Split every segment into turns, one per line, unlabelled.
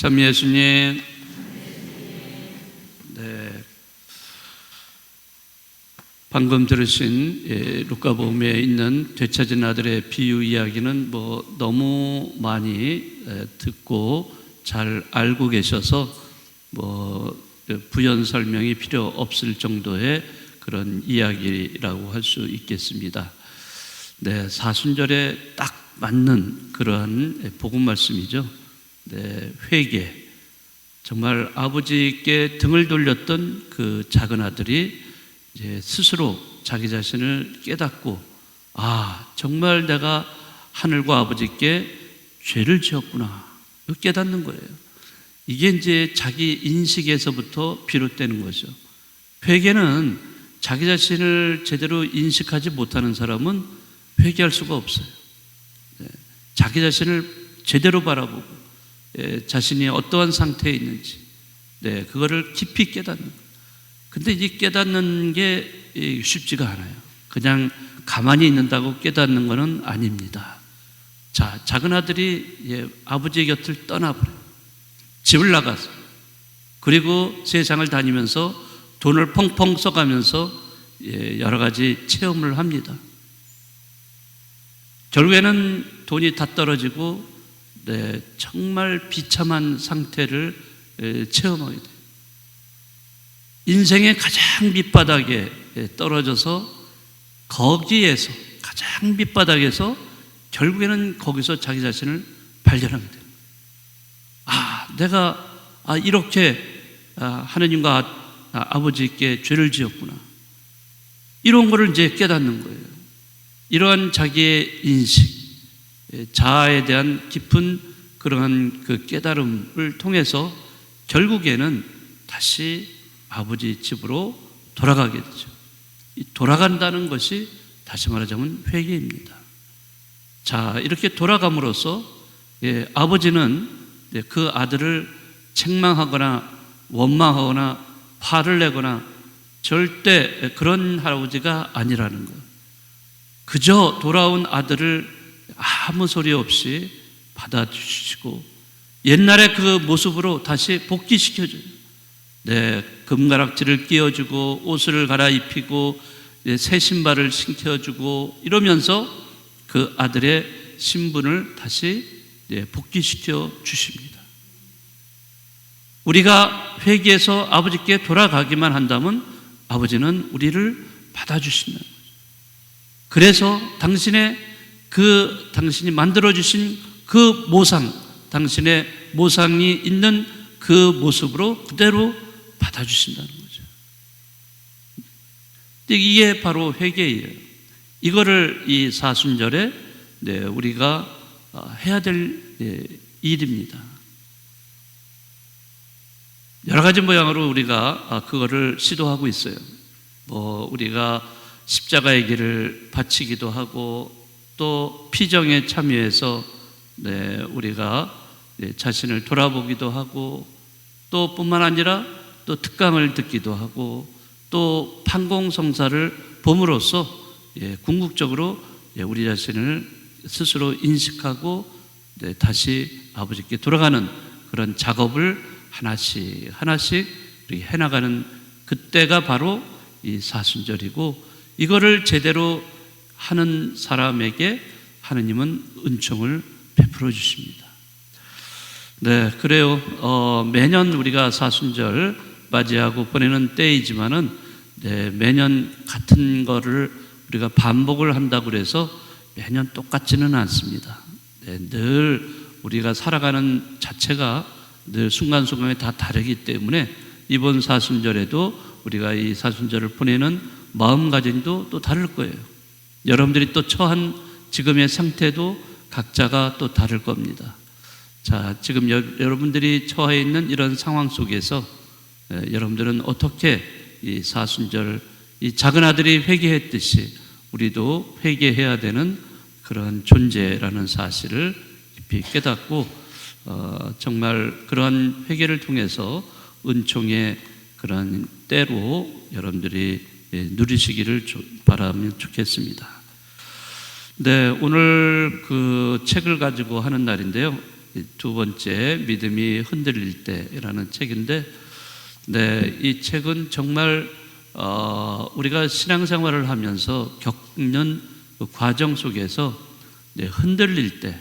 참 예수님, 네, 방금 들으신 루카복음에 있는 되찾은 아들의 비유 이야기는 너무 많이 듣고 잘 알고 계셔서 부연 설명이 필요 없을 정도의 그런 이야기라고 할 수 있겠습니다. 네, 사순절에 딱 맞는 그러한 복음 말씀이죠. 네, 회개. 정말 아버지께 등을 돌렸던 그 작은 아들이 이제 스스로 자기 자신을 깨닫고, 정말 내가 하늘과 아버지께 죄를 지었구나. 이거 깨닫는 거예요. 이게 이제 자기 인식에서부터 비롯되는 거죠. 회개는 자기 자신을 제대로 인식하지 못하는 사람은 회개할 수가 없어요. 자기 자신을 제대로 바라보고 자신이 어떠한 상태에 있는지 그거를 깊이 깨닫는 거예요. 근데 이 깨닫는 게 쉽지가 않아요. 그냥 가만히 있는다고 깨닫는 것은 아닙니다. 자, 작은 아들이 아버지의 곁을 떠나버려요. 집을 나가서, 그리고 세상을 다니면서 돈을 펑펑 써가면서 여러 가지 체험을 합니다. 결국에는 돈이 다 떨어지고 정말 비참한 상태를 체험하게 돼요. 인생의 가장 밑바닥에 떨어져서 거기에서 가장 밑바닥에서 결국에는 거기서 자기 자신을 발견하게 돼요. 내가 이렇게 하느님과 아버지께 죄를 지었구나. 이런 거를 이제 깨닫는 거예요. 이러한 자기의 인식, 자아에 대한 깊은 그러한 그 깨달음을 통해서 결국에는 다시 아버지 집으로 돌아가게 되죠. 이 돌아간다는 것이 다시 말하자면 회개입니다. 자, 이렇게 돌아감으로써 아버지는 그 아들을 책망하거나 원망하거나 화를 내거나 절대 그런 할아버지가 아니라는 것. 그저 돌아온 아들을 아무 소리 없이 받아주시고 옛날의 그 모습으로 다시 복귀시켜줘요. 금가락지를 끼워주고 옷을 갈아입히고 새 신발을 신겨주고 이러면서 그 아들의 신분을 다시 복귀시켜 주십니다. 우리가 회개해서 아버지께 돌아가기만 한다면 아버지는 우리를 받아주신다는 거죠. 그래서 당신이 만들어주신 그 모상, 당신의 모상이 있는 그 모습으로 그대로 받아주신다는 거죠. 이게 바로 회개예요. 이거를 이 사순절에 우리가 해야 될 일입니다. 여러 가지 모양으로 우리가 그거를 시도하고 있어요. 우리가 십자가의 길을 바치기도 하고 또 피정에 참여해서 우리가 자신을 돌아보기도 하고 또 뿐만 아니라 또 특강을 듣기도 하고 또 판공성사를 봄으로써 궁극적으로 우리 자신을 스스로 인식하고 다시 아버지께 돌아가는 그런 작업을 하나씩 이렇게 해나가는 그때가 바로 이 사순절이고, 이거를 제대로 하는 사람에게 하느님은 은총을 베풀어 주십니다. 그래요. 매년 우리가 사순절 맞이하고 보내는 때이지만은 매년 같은 거를 우리가 반복을 한다고 그래서 매년 똑같지는 않습니다. 늘 우리가 살아가는 자체가 늘 순간순간에 다 다르기 때문에 이번 사순절에도 우리가 이 사순절을 보내는 마음가짐도 또 다를 거예요. 여러분들이 또 처한 지금의 상태도 각자가 또 다를 겁니다. 자, 지금 여러분들이 처해 있는 이런 상황 속에서 여러분들은 어떻게 이 사순절, 이 작은 아들이 회개했듯이 우리도 회개해야 되는 그런 존재라는 사실을 깊이 깨닫고 정말 그러한 회개를 통해서 은총의 그런 때로 여러분들이 누리시기를 바라면 좋겠습니다. 오늘 그 책을 가지고 하는 날인데요. 두 번째 믿음이 흔들릴 때라는 책인데, 네, 이 책은 정말 우리가 신앙생활을 하면서 겪는 그 과정 속에서 흔들릴 때,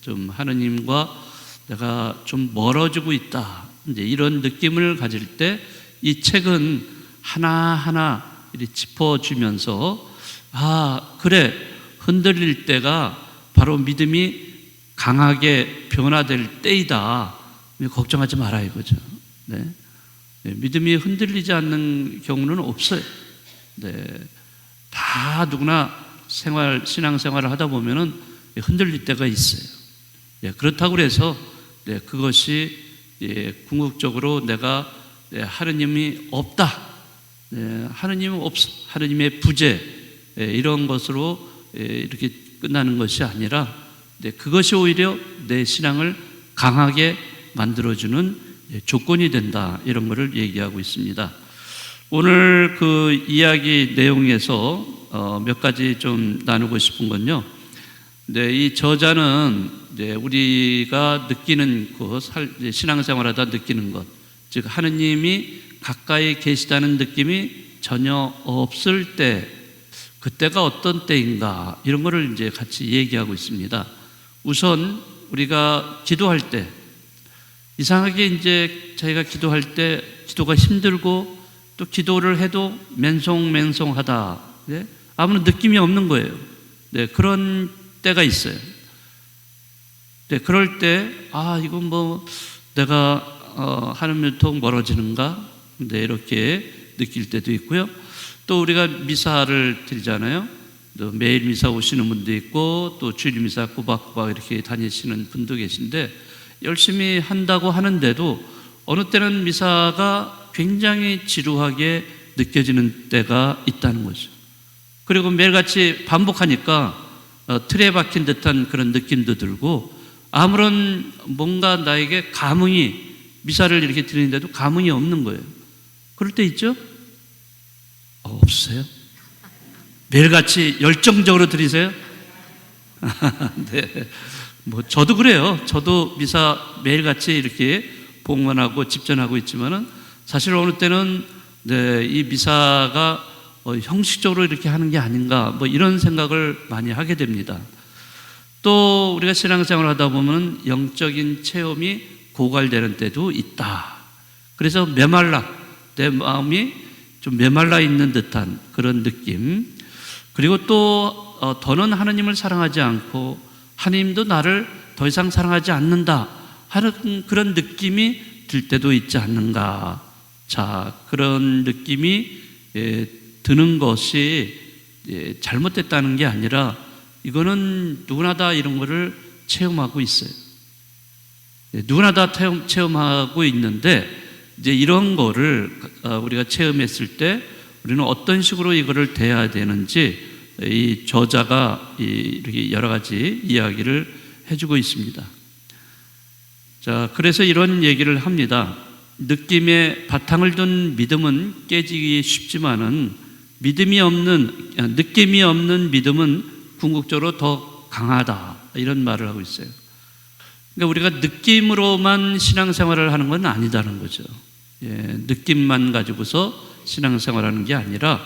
좀 하느님과 내가 좀 멀어지고 있다, 이제 이런 느낌을 가질 때 이 책은 하나하나 이렇게 짚어주면서, 아, 그래, 흔들릴 때가 바로 믿음이 강하게 변화될 때이다, 걱정하지 마라 이거죠. 네. 믿음이 흔들리지 않는 경우는 없어요. 다 누구나 신앙생활을 하다 보면은 흔들릴 때가 있어요. 그렇다고 해서 그것이 궁극적으로 내가 하느님이 없다, 하느님은 없어, 하느님의 부재, 이런 것으로 이렇게 끝나는 것이 아니라 그것이 오히려 내 신앙을 강하게 만들어주는 조건이 된다, 이런 것을 얘기하고 있습니다. 오늘 그 이야기 내용에서 몇 가지 좀 나누고 싶은 건요, 이 저자는 우리가 느끼는 신앙생활하다 느끼는 것, 즉 하느님이 가까이 계시다는 느낌이 전혀 없을 때, 그때가 어떤 때인가, 이런 거를 이제 같이 얘기하고 있습니다. 우선 우리가 기도할 때, 이상하게 이제 저희가 기도할 때 기도가 힘들고 또 기도를 해도 맹송맹송하다, 아무런 느낌이 없는 거예요. 그런 때가 있어요. 그럴 때, 아, 이건 뭐 내가 하느님부터 멀어지는가, 이렇게 느낄 때도 있고요. 또 우리가 미사를 드리잖아요. 또 매일 미사 오시는 분도 있고, 또 주일 미사 꼬박꼬박 이렇게 다니시는 분도 계신데, 열심히 한다고 하는데도 어느 때는 미사가 굉장히 지루하게 느껴지는 때가 있다는 거죠. 그리고 매일같이 반복하니까 틀에 박힌 듯한 그런 느낌도 들고, 아무런 뭔가 나에게 감흥이, 미사를 이렇게 드리는데도 감흥이 없는 거예요. 그럴 때 있죠? 없어요? 매일같이 열정적으로 드리세요? 네. 뭐 저도 그래요. 저도 미사 매일같이 이렇게 봉헌하고 집전하고 있지만은 사실 어느 때는 이 미사가 형식적으로 이렇게 하는 게 아닌가, 뭐 이런 생각을 많이 하게 됩니다. 또 우리가 신앙생활을 하다 보면 영적인 체험이 고갈되는 때도 있다. 그래서 내 마음이 좀 메말라 있는 듯한 그런 느낌, 그리고 또 더는 하느님을 사랑하지 않고 하느님도 나를 더 이상 사랑하지 않는다 하는 그런 느낌이 들 때도 있지 않는가. 자, 그런 느낌이 드는 것이 잘못됐다는 게 아니라, 이거는 누구나 다 이런 거를 체험하고 있어요. 누구나 다 체험하고 있는데, 이제 이런 거를 우리가 체험했을 때 우리는 어떤 식으로 이거를 대해야 되는지 이 저자가 이렇게 여러 가지 이야기를 해주고 있습니다. 자, 그래서 이런 얘기를 합니다. 느낌에 바탕을 둔 믿음은 깨지기 쉽지만은 느낌이 없는 믿음은 궁극적으로 더 강하다, 이런 말을 하고 있어요. 그러니까 우리가 느낌으로만 신앙생활을 하는 건 아니다는 거죠. 느낌만 가지고서 신앙생활하는 게 아니라,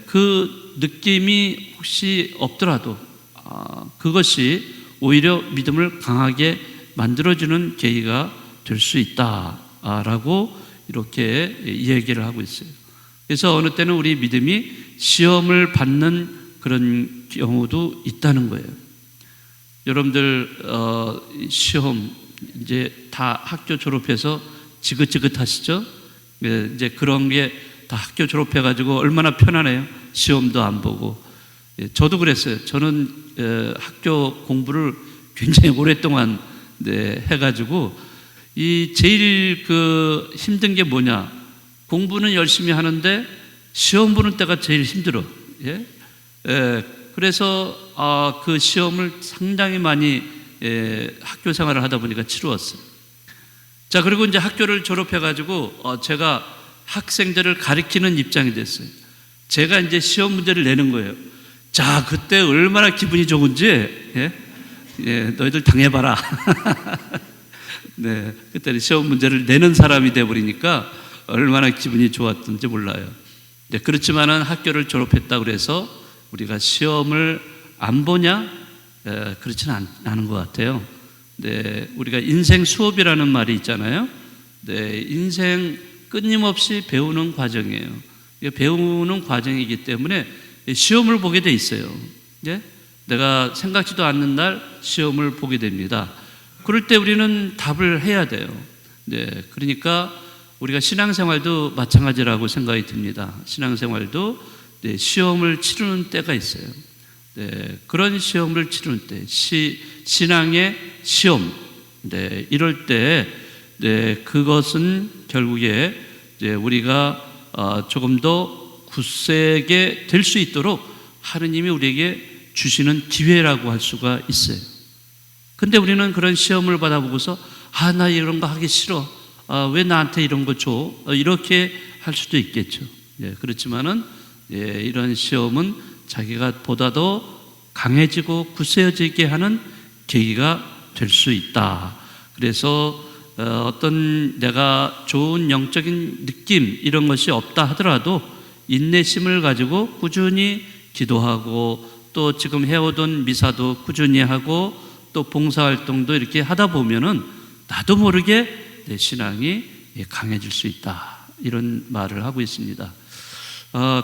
그 느낌이 혹시 없더라도 그것이 오히려 믿음을 강하게 만들어주는 계기가 될 수 있다라고 이렇게 얘기를 하고 있어요. 그래서 어느 때는 우리 믿음이 시험을 받는 그런 경우도 있다는 거예요. 여러분들 시험 이제 다 학교 졸업해서 지긋지긋하시죠? 이제 그런 게 다 학교 졸업해가지고 얼마나 편하네요. 시험도 안 보고. 저도 그랬어요. 저는 학교 공부를 굉장히 오랫동안 해가지고 제일 그 힘든 게 뭐냐? 공부는 열심히 하는데 시험 보는 때가 제일 힘들어. 그래서 그 시험을 상당히 많이 학교 생활을 하다 보니까 치루었어요. 자, 그리고 이제 학교를 졸업해가지고 제가 학생들을 가르치는 입장이 됐어요. 제가 이제 시험 문제를 내는 거예요. 자, 그때 얼마나 기분이 좋은지, 예, 너희들 당해봐라. 네, 그때는 시험 문제를 내는 사람이 돼버리니까 얼마나 기분이 좋았던지 몰라요. 네, 그렇지만은 학교를 졸업했다고 그래서 우리가 시험을 안 보냐? 그렇지는 않은 것 같아요. 네, 우리가 인생 수업이라는 말이 있잖아요. 네, 인생 끊임없이 배우는 과정이에요. 배우는 과정이기 때문에 시험을 보게 돼 있어요. 네? 내가 생각지도 않는 날 시험을 보게 됩니다. 그럴 때 우리는 답을 해야 돼요. 네, 그러니까 우리가 신앙생활도 마찬가지라고 생각이 듭니다. 신앙생활도 네, 시험을 치르는 때가 있어요. 네, 그런 시험을 치르는 때, 신앙의 시험, 네, 이럴 때, 네, 그것은 결국에 이제 우리가 조금 더 굳세게 될 수 있도록 하느님이 우리에게 주시는 기회라고 할 수가 있어요. 근데 우리는 그런 시험을 받아보고서 나 이런 거 하기 싫어. 왜 나한테 이런 거 줘? 이렇게 할 수도 있겠죠. 예, 그렇지만은 예, 이런 시험은 자기가 보다 더 강해지고 굳세어지게 하는 계기가 될 수 있다. 그래서 어떤 내가 좋은 영적인 느낌 이런 것이 없다 하더라도 인내심을 가지고 꾸준히 기도하고 또 지금 해오던 미사도 꾸준히 하고 또 봉사활동도 이렇게 하다 보면은 나도 모르게 내 신앙이 강해질 수 있다. 이런 말을 하고 있습니다.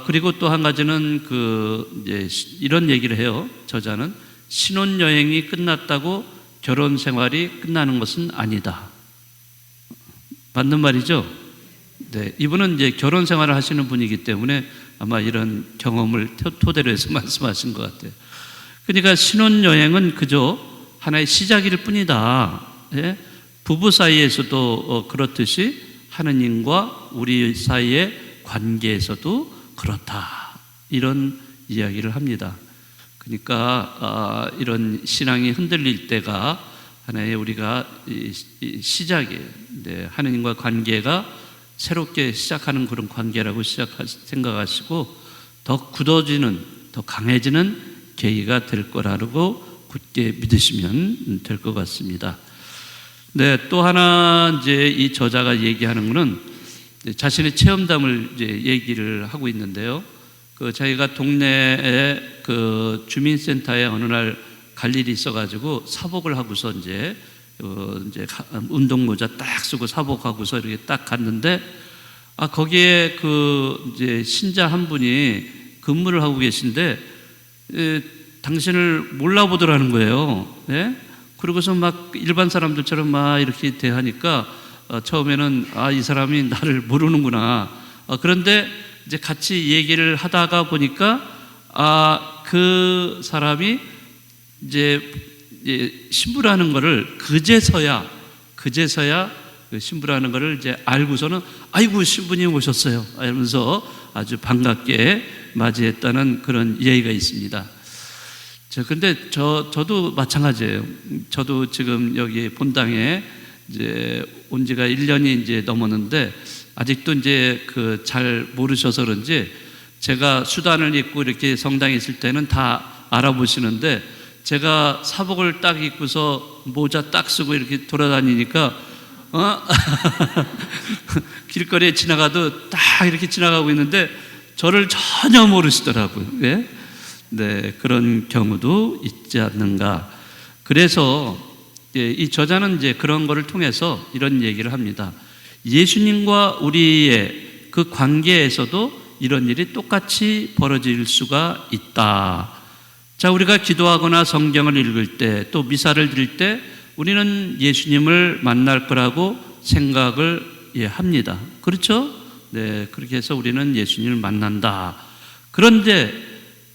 그리고 또 한 가지는 이제 이런 얘기를 해요. 저자는 신혼여행이 끝났다고 결혼 생활이 끝나는 것은 아니다. 맞는 말이죠? 네, 이분은 이제 결혼 생활을 하시는 분이기 때문에 아마 이런 경험을 토대로 해서 말씀하신 것 같아요. 그러니까 신혼여행은 그저 하나의 시작일 뿐이다. 예? 부부 사이에서도 그렇듯이 하느님과 우리 사이의 관계에서도 그렇다. 이런 이야기를 합니다. 그러니까 이런 신앙이 흔들릴 때가 하나의 우리가 시작이에요. 네, 하느님과 관계가 새롭게 시작하는 그런 관계라고 생각하시고 더 굳어지는, 더 강해지는 계기가 될 거라고 굳게 믿으시면 될 것 같습니다. 네, 또 하나 이제 이 저자가 얘기하는 것은 자신의 체험담을 이제 얘기를 하고 있는데요. 자기가 동네에 주민센터에 어느 날 갈 일이 있어가지고 사복을 하고서 이제 운동모자 딱 쓰고 사복하고서 이렇게 딱 갔는데 거기에 이제 신자 한 분이 근무를 하고 계신데 당신을 몰라보더라는 거예요. 네? 그러고서 막 일반 사람들처럼 막 이렇게 대하니까 처음에는 이 사람이 나를 모르는구나. 그런데 이제 같이 얘기를 하다가 보니까 그 사람이 이제 신부라는 거를 그제서야 그 신부라는 거를 이제 알고서는 아이고 신부님 오셨어요 이러면서 아주 반갑게 맞이했다는 그런 예의가 있습니다. 근데 저도 마찬가지예요. 저도 지금 여기 본당에 이제 온 지가 1년이 이제 넘었는데 아직도 이제 잘 모르셔서 그런지 제가 수단을 입고 이렇게 성당에 있을 때는 다 알아보시는데 제가 사복을 딱 입고서 모자 딱 쓰고 이렇게 돌아다니니까 길거리에 지나가도 딱 이렇게 지나가고 있는데 저를 전혀 모르시더라고요. 예? 네, 그런 경우도 있지 않는가. 그래서 이 저자는 이제 그런 거를 통해서 이런 얘기를 합니다. 예수님과 우리의 그 관계에서도 이런 일이 똑같이 벌어질 수가 있다. 자, 우리가 기도하거나 성경을 읽을 때 또 미사를 드릴 때 우리는 예수님을 만날 거라고 생각을 합니다. 그렇죠? 네, 그렇게 해서 우리는 예수님을 만난다. 그런데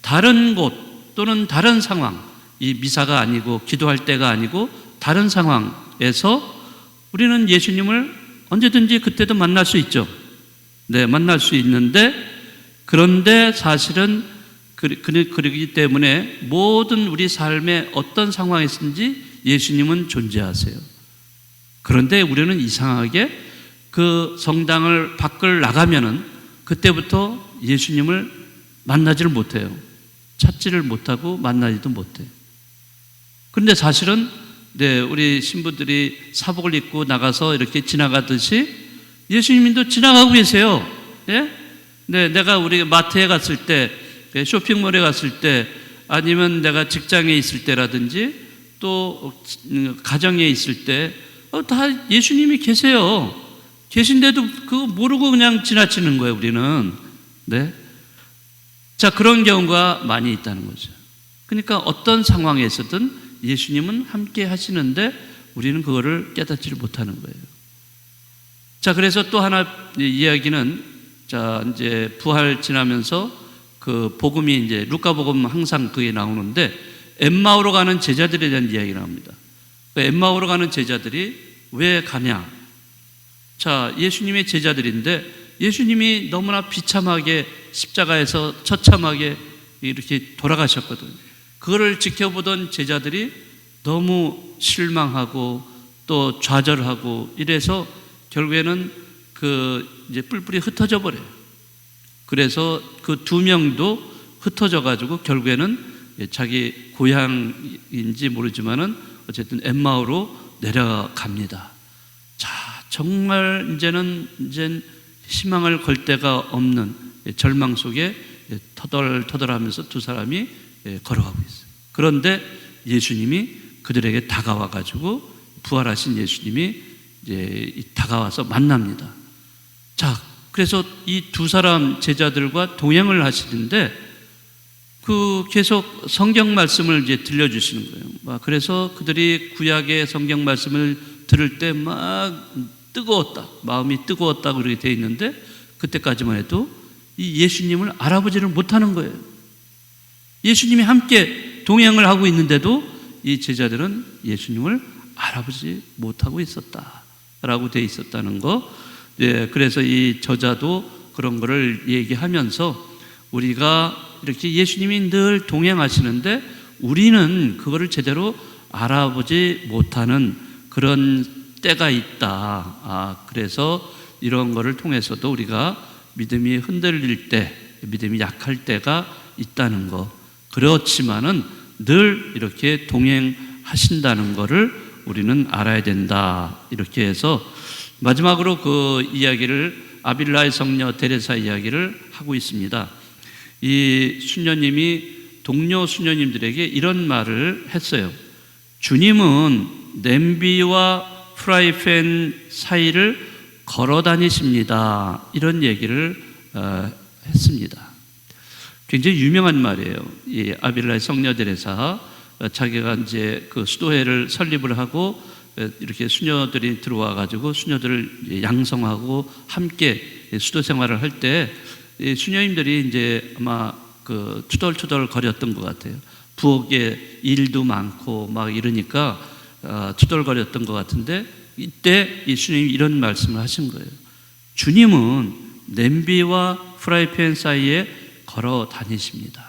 다른 곳 또는 다른 상황, 이 미사가 아니고 기도할 때가 아니고 다른 상황에서 우리는 예수님을 언제든지 그때도 만날 수 있죠. 네, 만날 수 있는데 그런데 사실은 그러기 때문에 모든 우리 삶의 어떤 상황에서든지 예수님은 존재하세요. 그런데 우리는 이상하게 그 성당을 밖을 나가면은 그때부터 예수님을 만나지를 못해요. 찾지를 못하고 만나지도 못해요. 그런데 사실은 우리 신부들이 사복을 입고 나가서 이렇게 지나가듯이 예수님도 지나가고 계세요. 예? 내가 우리 마트에 갔을 때, 쇼핑몰에 갔을 때, 아니면 내가 직장에 있을 때라든지 또 가정에 있을 때 다 예수님이 계세요. 계신데도 그거 모르고 그냥 지나치는 거예요, 우리는. 네. 자, 그런 경우가 많이 있다는 거죠. 그러니까 어떤 상황에서든 예수님은 함께 하시는데 우리는 그거를 깨닫지를 못하는 거예요. 자, 그래서 또 하나 이야기는, 자, 이제 부활 지나면서 그 복음이 이제 루카복음 항상 그게 나오는데 엠마오로 가는 제자들에 대한 이야기가 나옵니다. 엠마오로 가는 제자들이 왜 가냐? 자, 예수님의 제자들인데 예수님이 너무나 비참하게 십자가에서 처참하게 이렇게 돌아가셨거든요. 그거를 지켜보던 제자들이 너무 실망하고 또 좌절하고 이래서 결국에는 이제 뿔뿔이 흩어져 버려요. 그래서 그 두 명도 흩어져 가지고 결국에는 자기 고향인지 모르지만은 어쨌든 엠마오로 내려갑니다. 자, 정말 이제는 희망을 걸 데가 없는 절망 속에 터덜터덜하면서 두 사람이 걸어가고 있어요. 그런데 예수님이 그들에게 다가와 가지고 부활하신 예수님이 이제 다가와서 만납니다. 자, 그래서 이 두 사람 제자들과 동행을 하시는데 계속 성경 말씀을 이제 들려주시는 거예요. 그래서 그들이 구약의 성경 말씀을 들을 때 막 뜨거웠다, 마음이 뜨거웠다 그렇게 되어 있는데 그때까지만 해도 이 예수님을 알아보지를 못하는 거예요. 예수님이 함께 동행을 하고 있는데도 이 제자들은 예수님을 알아보지 못하고 있었다라고 되어 있었다는 거. 그래서 이 저자도 그런 거를 얘기하면서 우리가 이렇게 예수님이 늘 동행하시는데 우리는 그거를 제대로 알아보지 못하는 그런 때가 있다. 그래서 이런 거를 통해서도 우리가 믿음이 흔들릴 때, 믿음이 약할 때가 있다는 거. 그렇지만은 늘 이렇게 동행하신다는 거를 우리는 알아야 된다. 이렇게 해서 마지막으로 그 이야기를 아빌라의 성녀 데레사 이야기를 하고 있습니다. 이 수녀님이 동료 수녀님들에게 이런 말을 했어요. 주님은 냄비와 프라이팬 사이를 걸어 다니십니다. 이런 얘기를 했습니다. 굉장히 유명한 말이에요. 이 아빌라의 성녀 데레사, 자기가 이제 그 수도회를 설립을 하고 이렇게 수녀들이 들어와 가지고 수녀들을 양성하고 함께 수도 생활을 할 때 수녀님들이 이제 아마 그 투덜투덜 거렸던 것 같아요. 부엌에 일도 많고 막 이러니까 투덜거렸던 것 같은데 이때 이 수녀님이 이런 말씀을 하신 거예요. 주님은 냄비와 프라이팬 사이에 걸어 다니십니다.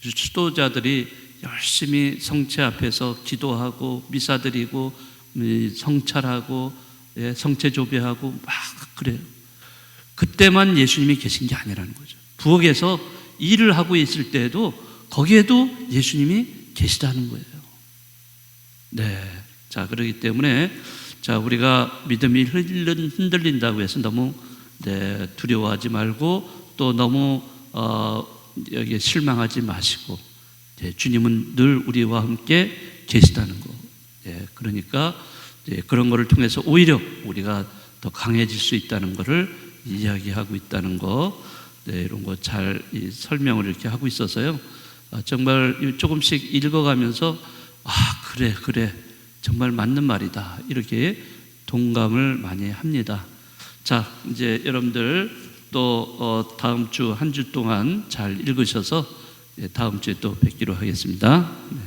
수도자들이 열심히 성체 앞에서 기도하고 미사 드리고 성찰하고 성체 조배하고 막 그래요. 그때만 예수님이 계신 게 아니라는 거죠. 부엌에서 일을 하고 있을 때에도 거기에도 예수님이 계시다는 거예요. 네. 자, 그렇기 때문에 자, 우리가 믿음이 흔들린다고 해서 너무 두려워하지 말고 또 너무 여기에 실망하지 마시고 주님은 늘 우리와 함께 계시다는 거. 그러니까 그런 거를 통해서 오히려 우리가 더 강해질 수 있다는 거를 이야기하고 있다는 거. 이런 거 잘 설명을 이렇게 하고 있어서요. 정말 조금씩 읽어가면서 그래 정말 맞는 말이다 이렇게 동감을 많이 합니다. 자, 이제 여러분들 또 다음 주 한 주 동안 잘 읽으셔서 다음 주에 또 뵙기로 하겠습니다. 네.